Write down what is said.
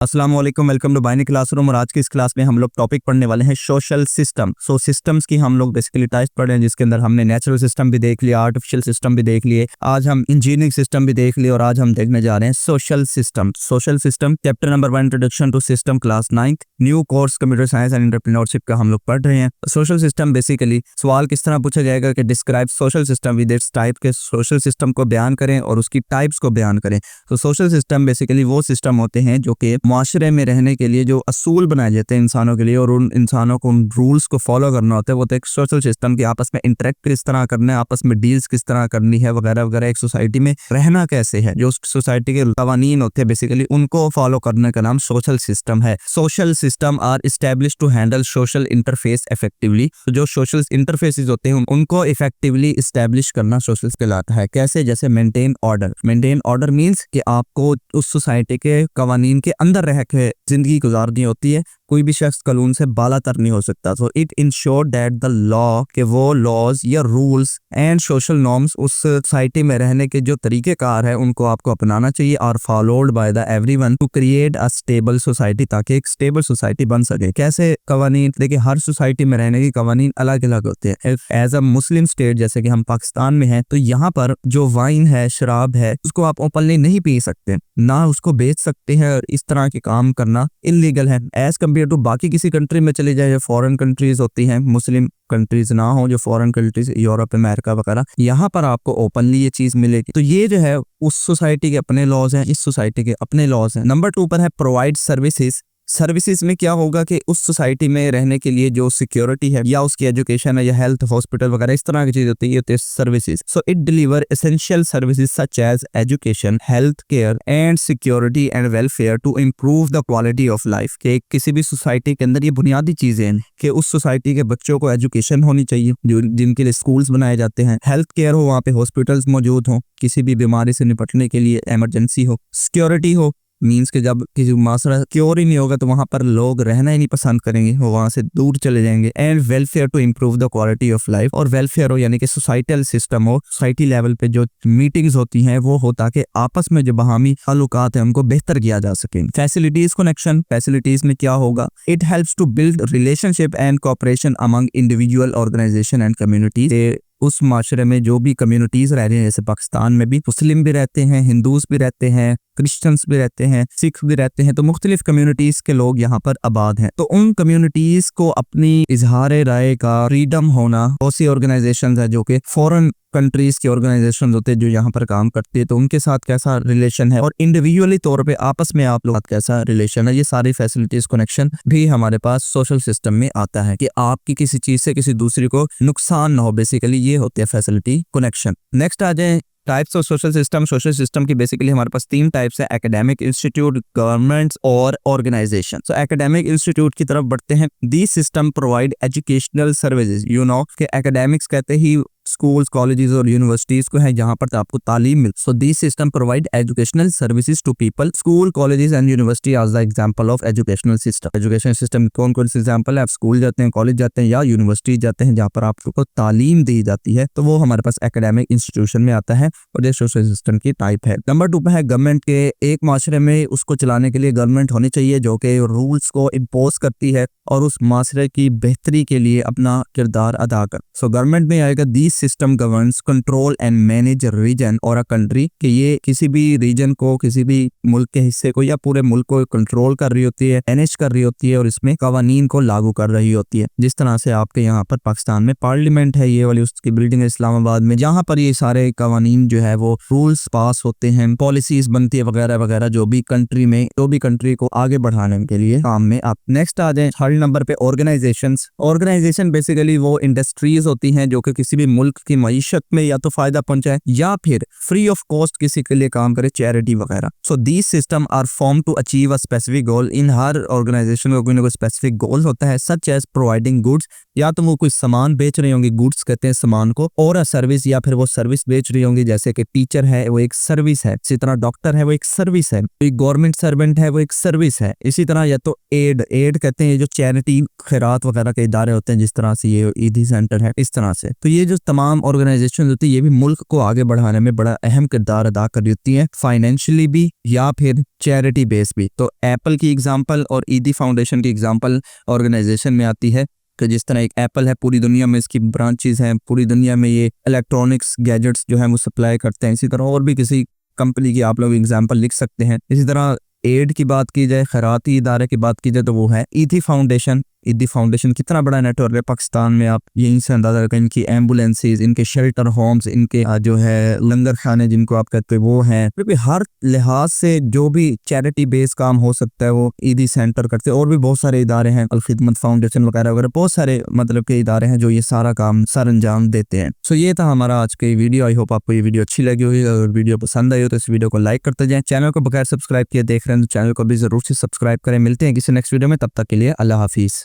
अस्सलाम वालेकुम, welcome to binary classroom. और आज की इस क्लास में हम लोग टॉपिक पढ़ने वाले हैं सोशल सिस्टम। सिस्टम्स की हम लोग बेसिकली टाइप्स पढ़ रहे हैं, जिसके अंदर हमने नेचुरल सिस्टम भी देख लिया, आर्टिफिशियल सिस्टम भी देख लिए, आज हम इंजीनियरिंग सिस्टम भी देख लिए और आज हम देखने जा रहे हैं social system. Social system chapter number 1 introduction to system, class 9th, new course computer science and entrepreneurship का हम लोग पढ़ रहे हैं। सोशल सिस्टम बेसिकली सवाल किस तरह पूछा जाएगा कि describe social system with its type, के सोशल सिस्टम को बयान करें और उसकी टाइप्स को बयान करें। तो सोशल सिस्टम बेसिकली वो सिस्टम होते हैं जो कि मुआशरे में रहने के लिए जो असूल बनाए जाते हैं इंसानों के लिए, और उन इंसानों को उन रूल्स को फॉलो करना होता है। वो तो एक सोशल सिस्टम की आपस में इंटरेक्ट किस तरह करना है, आपस में डील्स किस तरह करनी है वगैरह वगैरह, एक सोसाइटी में रहना कैसे है, जो सोसाइटी के कवानीन होते हैं बेसिकली उनको फॉलो करने का नाम सोशल सिस्टम है। Social system are established to handle social interface effectively. तो जो सोशल इंटरफेसेस होते हैं उनको इफेक्टिवली एस्टैब्लिश करना सोशल कहलाता है। कैसे? जैसे maintain order. Maintain order means कि आपको उस सोसाइटी के कवानीन के अंदर रह के जिंदगी गुजारनी होती है, कोई भी शख्स कानून से बालातर नहीं हो सकता। तो it ensure that the law, के वो लॉज या रूल्स एंड सोशल नॉर्म्स उस सोसाइटी में रहने के जो तरीकेकार है उनको आपको अपनाना चाहिए, और followed by the everyone to create a stable society, ताकि एक स्टेबल सोसाइटी बन सके। कैसे कवानीन? देखिए, हर सोसाइटी में रहने की कवानीन अलग अलग होते हैं। एज अ मुस्लिम स्टेट जैसे कि हम पाकिस्तान में हैं, तो यहाँ पर जो वाइन है, शराब है, उसको आप ओपनली नहीं पी सकते, ना उसको बेच सकते हैं, और इस तरह के काम करना इलीगल है एज कम्पेयर टू बाकी किसी कंट्री में चले जाए जो फॉरेन कंट्रीज होती हैं, मुस्लिम कंट्रीज ना हो, जो फॉरेन कंट्रीज यूरोप, अमेरिका वगैरह, यहाँ पर आपको ओपनली ये चीज मिलेगी। तो ये जो है उस सोसाइटी के अपने लॉज हैं, इस सोसाइटी के अपने लॉज हैं। नंबर 2 पर है प्रोवाइड सर्विसेज। सर्विसेज में क्या होगा कि उस सोसाइटी में रहने के लिए जो सिक्योरिटी है या उसकी एजुकेशन है या हेल्थ, हॉस्पिटल वगैरह इस तरह की चीज होती है services. So it deliver essential services such as education, health care and security and welfare to improve the quality of life. के किसी भी सोसाइटी के अंदर ये बुनियादी चीजें हैं कि उस सोसाइटी के बच्चों को एजुकेशन होनी चाहिए, जो जिनके लिए स्कूल्स बनाए जाते हैं, हेल्थ केयर हो, वहाँ पे हॉस्पिटल्स मौजूद हो, किसी भी बीमारी से निपटने के लिए इमरजेंसी हो, सिक्योरिटी हो, मीन्स के जब किसी मासरा क्योर ही नहीं होगा तो वहां पर लोग रहना ही नहीं पसंद करेंगे, वो वहां से दूर चले जाएंगे। And welfare to improve the quality of life, और वेलफेयर हो यानी कि सोसाइटल सिस्टम हो, सोसाइटी लेवल पे जो मीटिंग्स होती हैं वो हो, ताकि आपस में जो बाहमी ताल्लुकात है उनको बेहतर किया जा सके। फैसिलिटीज कनेक्शन, फैसिलिटीज में क्या होगा? It helps to build relationship and cooperation among individual, organization and communities. उस माशरे में जो भी कम्युनिटीज रह रही हैं, जैसे पाकिस्तान में भी मुस्लिम भी रहते हैं, हिंदूज भी रहते हैं, क्रिश्चियंस भी रहते हैं, सिख भी रहते हैं, तो मुख्तलिफ कम्युनिटीज के लोग यहाँ पर आबाद हैं। तो उन कम्युनिटीज को अपनी इजहार राय का फ्रीडम होना, बहुत सी ऑर्गेनाइजेशन है जो कि फॉरेन कंट्रीज के ऑर्गेनाइजेशन होते हैं जो यहाँ पर काम करते हैं, तो उनके साथ कैसा रिलेशन है, और इंडिविजुअली तौर पे आपस में आप लोग कैसा रिलेशन है, ये सारी फैसिलिटीज कनेक्शन भी हमारे पास सोशल सिस्टम में आता है कि आपकी किसी चीज से किसी दूसरे को नुकसान ना हो। बेसिकली ये होते हैं फैसिलिटी कनेक्शन। नेक्स्ट आ जाए types of social system. Social system की बेसिकली हमारे पास 3 टाइप्स है, एकेडमिक इंस्टीट्यूट, गवर्नमेंट्स और ऑर्गेनाइजेशन। सो एकेडमिक इंस्टीट्यूट की तरफ बढ़ते हैं। The system provide educational services. You know कि एकेडमिक्स कहते ही स्कूल्स, कॉलेजेस और यूनिवर्सिटीज को है जहां पर आपको तालीम मिल। So this system provide educational services to people. School, colleges and university are the example of educational system. Education system कौन कौन से एग्जांपल है? आप स्कूल जाते हैं, कॉलेज जाते हैं या यूनिवर्सिटी जाते हैं जहां पर आपको तालीम दी जाती है, तो वो हमारे पास एकेडमिक इंस्टीट्यूशन में आता है, और ये सोशल सिस्टम की टाइप है। नंबर 2 पे है गवर्नमेंट के। एक माशरे में उसको चलाने के लिए गवर्नमेंट होनी चाहिए जो कि रूल्स को इम्पोज करती है और उस माशरे की बेहतरी के लिए अपना किरदार अदा कर। सो गवर्नमेंट में आएगा this system governs, control and manage region और अ कंट्री, कि ये किसी भी रीजन को, किसी भी मुल्क के हिस्से को या पूरे मुल्क को कंट्रोल कर रही होती है, मैनेज कर रही होती है, और इसमें कवानीन को लागू कर रही होती है। जिस तरह से आपके यहाँ पर पाकिस्तान में पार्लियामेंट है, ये वाली उसकी बिल्डिंग है इस्लामाबाद में, जहाँ पर ये सारे कवानीन जो है वो रूल्स पास होते हैं, पॉलिसीज बनती है वगैरह वगैरह, जो भी कंट्री में, जो भी कंट्री को आगे बढ़ाने के लिए काम में आप। नेक्स्ट आ जाए 3rd नंबर पे ऑर्गेनाइजेशन। ऑर्गेनाइजेशन बेसिकली वो इंडस्ट्रीज होती हैं जो कि किसी भी मुल्क की मईशत में या तो फायदा पहुंचाए या फिर फ्री ऑफ कॉस्ट किसी के लिए काम करे, चैरिटी वगैरह। So these system are form to achieve a specific goal. In हर ऑर्गेनाइजेशन का कोई ना कोई स्पेसिफिक गोल होता है, सच एज प्रोवाइडिंग गुड्स, या तो वो कोई सामान बेच रही होंगी, गुड्स कहते हैं सामान को, और अ सर्विस, या फिर वो सर्विस बेच रही होंगी, जैसे कि टीचर है वो एक सर्विस है, इसी तरह डॉक्टर है वो एक सर्विस है, कोई गवर्नमेंट सर्वेंट है वो एक सर्विस है, इसी तरह। या तो एड कहते हैं जो चैरिटी खैरात वगैरह के इदारे होते हैं, जिस तरह से ये ईदी सेंटर है, इस तरह से। तो ये जो तमाम तमाम ऑर्गेनाइजेशन होती है ये भी मुल्क को आगे बढ़ाने में बड़ा अहम किरदार अदा कर रही होती हैं, फाइनेंशियली भी या फिर चैरिटी बेस भी। तो एप्पल की एग्जांपल और ईदी फाउंडेशन की एग्जांपल ऑर्गेनाइजेशन में आती है कि जिस तरह एक एप्पल है, पूरी दुनिया में इसकी ब्रांचेस हैं, पूरी दुनिया में ये इलेक्ट्रॉनिक्स गैजेट्स जो है वो सप्लाई करते हैं। इसी तरह और भी किसी कंपनी की आप लोग एग्जांपल लिख सकते हैं। इसी तरह एड की बात की जाए, खैराती इदारे की बात की जाए तो वो है ईदी फाउंडेशन। ईदी फाउंडेशन कितना बड़ा नेटवर्क है पाकिस्तान में, आप यहीं से अंदाजा करें। इनकी एम्बुलेंसेज, इनके शेल्टर होम्स, इनके जो है लंगर खाने जिनको आप कहते हैं वो हैं। फिर भी हर लिहाज से जो भी चैरिटी बेस्ड काम हो सकता है वो ईदी सेंटर करते हैं। और भी बहुत सारे इदारे हैं, अल खिदमत फाउंडेशन वगैरह वगैरह, बहुत सारे मतलब के इदारे हैं जो ये सारा काम सर अंजाम देते हैं। सो ये था हमारा आज की वीडियो। आई होप आपको ये वीडियो अच्छी लगी होगी। अगर वीडियो पसंद आई हो तो इस वीडियो को लाइक करते जाएं। चैनल को बगैर सब्सक्राइब किए देख रहे हैं तो चैनल को भी जरूर से सब्सक्राइब करें। मिलते हैं किसी नेक्स्ट वीडियो में, तब तक के लिए अल्लाह हाफिज।